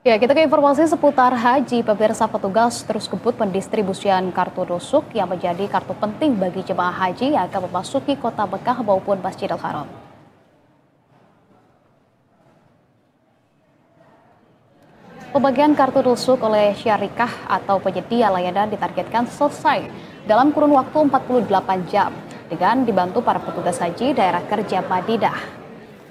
Ya, kita ke informasi seputar haji. Pemirsa, petugas terus kebut pendistribusian kartu nusuk yang menjadi kartu penting bagi jemaah haji yang akan memasuki kota Mekah maupun Masjidil Haram. Pembagian kartu nusuk oleh syarikah atau penyedia layanan ditargetkan selesai dalam kurun waktu 48 jam dengan dibantu para petugas haji daerah kerja Madinah.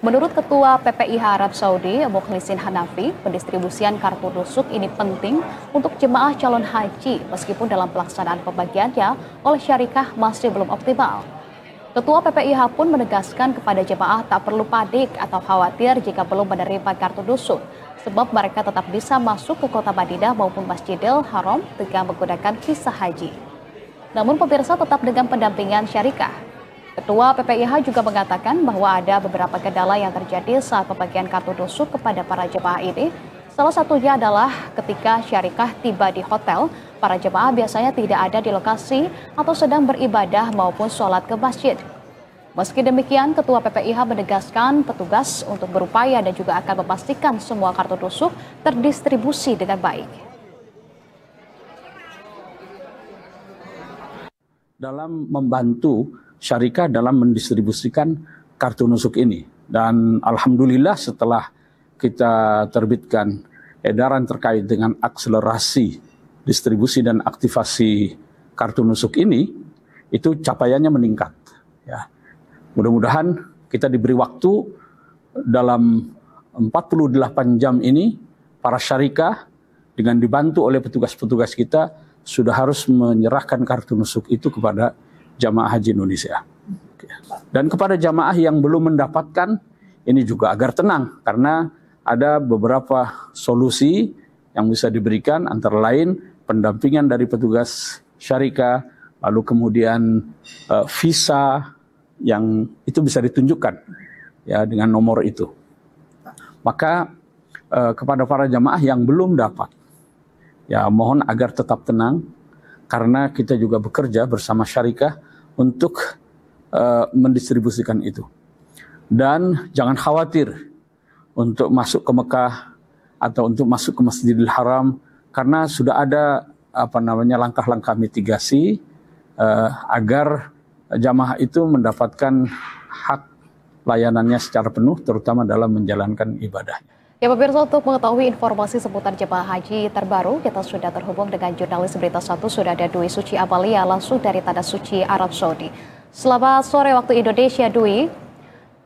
Menurut Ketua PPIH Arab Saudi, Mukhlisin Hanafi, pendistribusian kartu nusuk ini penting untuk jemaah calon haji meskipun dalam pelaksanaan pembagiannya oleh syarikah masih belum optimal. Ketua PPIH pun menegaskan kepada jemaah tak perlu panik atau khawatir jika belum menerima kartu nusuk, sebab mereka tetap bisa masuk ke kota Madinah maupun Masjidil Haram dengan menggunakan visa haji. Namun pemirsa, tetap dengan pendampingan syarikah. Ketua PPIH juga mengatakan bahwa ada beberapa kendala yang terjadi saat pembagian kartu nusuk kepada para jemaah ini. Salah satunya adalah ketika syarikah tiba di hotel, para jemaah biasanya tidak ada di lokasi atau sedang beribadah maupun sholat ke masjid. Meski demikian, Ketua PPIH menegaskan petugas untuk berupaya dan juga akan memastikan semua kartu nusuk terdistribusi dengan baik. Dalam membantu syarikah dalam mendistribusikan kartu nusuk ini. Dan alhamdulillah setelah kita terbitkan edaran terkait dengan akselerasi distribusi dan aktivasi kartu nusuk ini, itu capaiannya meningkat. Ya. Mudah-mudahan kita diberi waktu dalam 48 jam ini, para syarikah dengan dibantu oleh petugas-petugas kita sudah harus menyerahkan kartu nusuk itu kepada jamaah haji Indonesia. Dan kepada jamaah yang belum mendapatkan, ini juga agar tenang, karena ada beberapa solusi yang bisa diberikan, antara lain pendampingan dari petugas syarikah, lalu kemudian visa yang itu bisa ditunjukkan ya dengan nomor itu. Maka kepada para jamaah yang belum dapat, ya mohon agar tetap tenang, karena kita juga bekerja bersama syarikah untuk mendistribusikan itu. Dan jangan khawatir untuk masuk ke Mekah atau untuk masuk ke Masjidil Haram, karena sudah ada langkah-langkah mitigasi agar jamaah itu mendapatkan hak layanannya secara penuh, terutama dalam menjalankan ibadahnya. Ya pemirsa, untuk mengetahui informasi seputar jemaah haji terbaru, kita sudah terhubung dengan jurnalis Berita 1, sudah ada Dwi Suci Amalia langsung dari Tanah Suci Arab Saudi. Selamat sore waktu Indonesia, Dwi.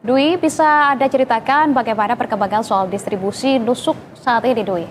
Dwi, bisa Anda ceritakan bagaimana perkembangan soal distribusi nusuk saat ini, Dwi?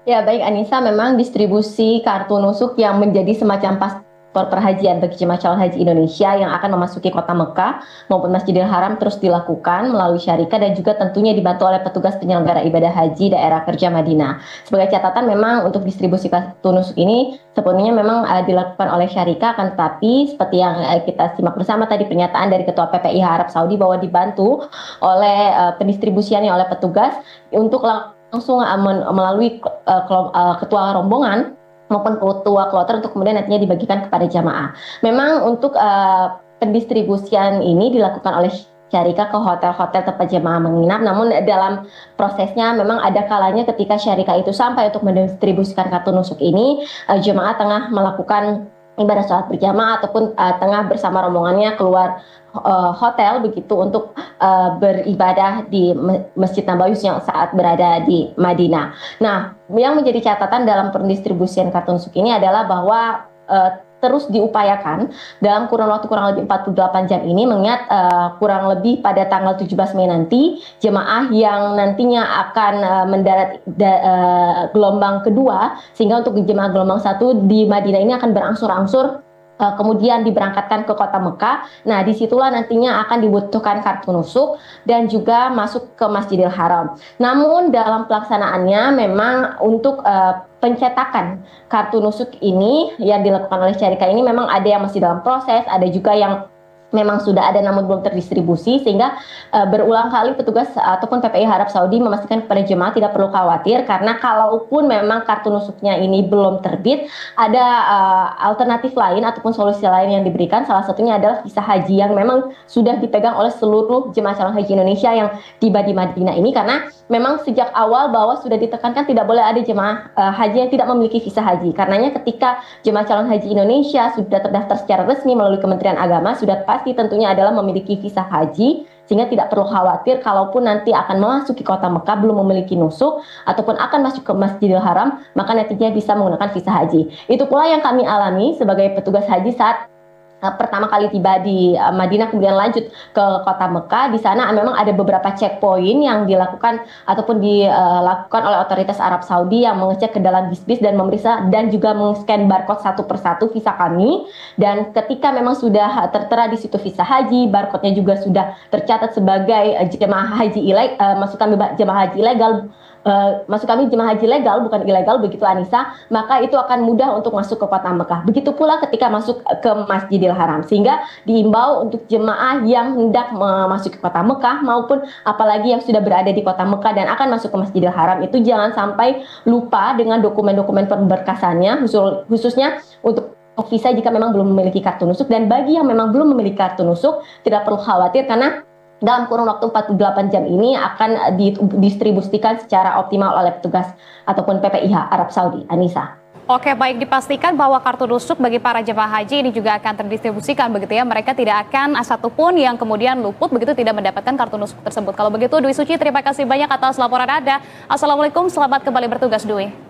Ya baik Anissa, memang distribusi kartu nusuk yang menjadi semacam paspor perhajian bagi jemaah calon haji Indonesia yang akan memasuki kota Mekah maupun Masjidil Haram terus dilakukan melalui syarikah dan juga tentunya dibantu oleh petugas penyelenggara ibadah haji daerah kerja Madinah. Sebagai catatan, memang untuk distribusi kartu nusuk ini sepenuhnya memang dilakukan oleh syarikah, akan tetapi seperti yang kita simak bersama tadi pernyataan dari Ketua PPIH Arab Saudi bahwa dibantu oleh pendistribusiannya oleh petugas untuk langsung melalui ketua rombongan maupun ketua kloter untuk kemudian nantinya dibagikan kepada jamaah. Memang untuk pendistribusian ini dilakukan oleh syarikah ke hotel-hotel tempat jamaah menginap, namun dalam prosesnya memang ada kalanya ketika syarikah itu sampai untuk mendistribusikan kartu nusuk ini, jemaah tengah melakukan ibadah sholat berjamaah ataupun tengah bersama rombongannya keluar hotel begitu untuk beribadah di Masjid Nabawi yang saat berada di Madinah. Nah, yang menjadi catatan dalam pendistribusian kartu nusuk ini adalah bahwa terus diupayakan dalam kurun waktu kurang lebih 48 jam ini, mengingat kurang lebih pada tanggal 17 Mei nanti jemaah yang nantinya akan mendarat gelombang kedua, sehingga untuk jemaah gelombang 1 di Madinah ini akan berangsur-angsur kemudian diberangkatkan ke kota Mekah. Nah, disitulah nantinya akan dibutuhkan kartu nusuk dan juga masuk ke Masjidil Haram. Namun dalam pelaksanaannya memang untuk pencetakan kartu nusuk ini yang dilakukan oleh syarikah ini memang ada yang masih dalam proses, ada juga yang memang sudah ada namun belum terdistribusi, sehingga berulang kali petugas ataupun PPIH Arab Saudi memastikan kepada jemaah tidak perlu khawatir, karena kalaupun memang kartu nusuknya ini belum terbit, ada alternatif lain ataupun solusi lain yang diberikan. Salah satunya adalah visa haji yang memang sudah dipegang oleh seluruh jemaah calon haji Indonesia yang tiba di Madinah ini, karena memang sejak awal bahwa sudah ditekankan tidak boleh ada jemaah haji yang tidak memiliki visa haji. Karenanya ketika jemaah calon haji Indonesia sudah terdaftar secara resmi melalui Kementerian Agama, sudah pasti tentunya adalah memiliki visa haji, sehingga tidak perlu khawatir kalaupun nanti akan memasuki kota Mekah belum memiliki nusuk ataupun akan masuk ke Masjidil Haram, maka nantinya bisa menggunakan visa haji. Itu pula yang kami alami sebagai petugas haji saat pertama kali tiba di Madinah kemudian lanjut ke kota Mekah. Di sana memang ada beberapa checkpoint yang dilakukan ataupun dilakukan oleh otoritas Arab Saudi yang mengecek ke dalam bis-bis dan memeriksa dan juga meng-scan barcode satu persatu visa kami. Dan ketika memang sudah tertera di situ visa haji, barcode-nya juga sudah tercatat sebagai jemaah haji ilegal, maksud kami jemaah haji ilegal, jemaah haji legal bukan ilegal, begitu Anissa, maka itu akan mudah untuk masuk ke kota Mekah. Begitu pula ketika masuk ke Masjidil Haram, sehingga diimbau untuk jemaah yang hendak memasuki kota Mekah maupun apalagi yang sudah berada di kota Mekah dan akan masuk ke Masjidil Haram itu jangan sampai lupa dengan dokumen-dokumen pemberkasannya, khususnya untuk visa jika memang belum memiliki kartu nusuk. Dan bagi yang memang belum memiliki kartu nusuk tidak perlu khawatir, karena dalam kurun waktu 48 jam ini akan didistribusikan secara optimal oleh petugas ataupun PPIH Arab Saudi. Anissa. Oke, baik, dipastikan bahwa kartu nusuk bagi para jemaah haji ini juga akan terdistribusikan begitu ya. Mereka tidak akan satupun yang kemudian luput begitu tidak mendapatkan kartu nusuk tersebut. Kalau begitu Dwi Suci, terima kasih banyak atas laporan Anda. Assalamualaikum, selamat kembali bertugas Dwi.